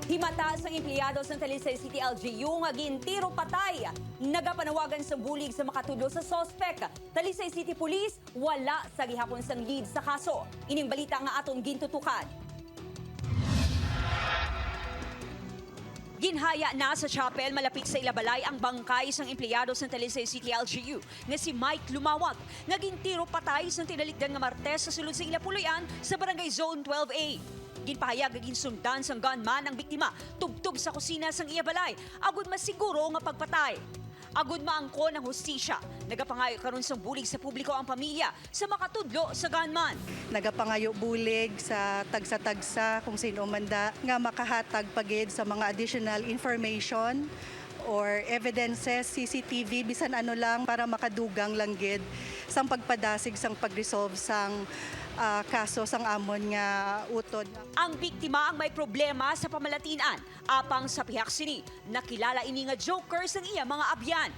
Himataas ang empleyado sa Talisay City LGU nga gintiro patay. Nagapanawagan sa bulig sa makatudlo sa sospek. Talisay City Police wala sa gihapon sang lead sa kaso. Ining balita nga aton gintutukan. Ginhaya na sa chapel malapit sa Ilabalay ang bangkay sang empleyado sa Talisay City LGU nga si Mike Lumawag nga gintiro patay sa tinalikdan nga Martes sa sulod sa Ilapuluyan sa Barangay Zone 12A. Ginpahayag nga ginsundan sang gunman ang biktima tubtub sa kusina sang Ilabalay agud masiguro nga pagpatay. Agud maangko ng hustisya, nagapangayo karon sang bulig sa publiko ang pamilya sa makatudlo sa gunman. Nagapangayo bulig sa tagsa-tagsa kung sino manda nga makahatag pagid sa mga additional information or evidences, CCTV, bisan ano lang para makadugang langgid sang pagpadasig sang pag-resolve sang kaso sang amon nga utod. Ang biktima ang may problema sa pamalatinan, apang sa pihak sini, nakilala ini nga joker sang iya mga abyan.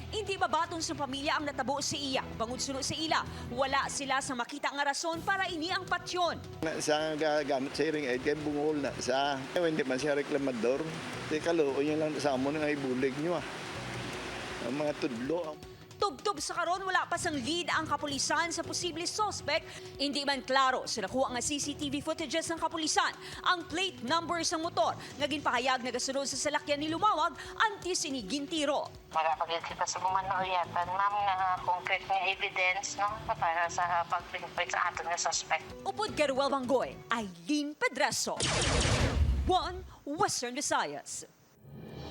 Hindi babaton sa pamilya ang natabo si iya, bangod suno sa ila, wala sila sa makita nga rason para ini ang patyon. Sa gagamit sa hearing aid, kaya bungol na sa hindi man siya reklamador. Kasi kaluoy niya lang sa amon nga ibulig niyo ang mga tudlo. Tubtub sa karon wala pa sang lead ang kapulisan sa posible suspect. Hindi man klaro sa nakuha nga CCTV footages ng kapulisan ang plate number sa motor nga ginpahayag nagasunod sa salakyan ni Lumawag antes ini gintiro. Magapagid kita sa bumanuyatan, ma'am, nga concrete nga evidence no para sa pag-pinpoint sa aton nga suspect. Upod Garuel Manggoy, Aileen Pedraso. One Western Visayas.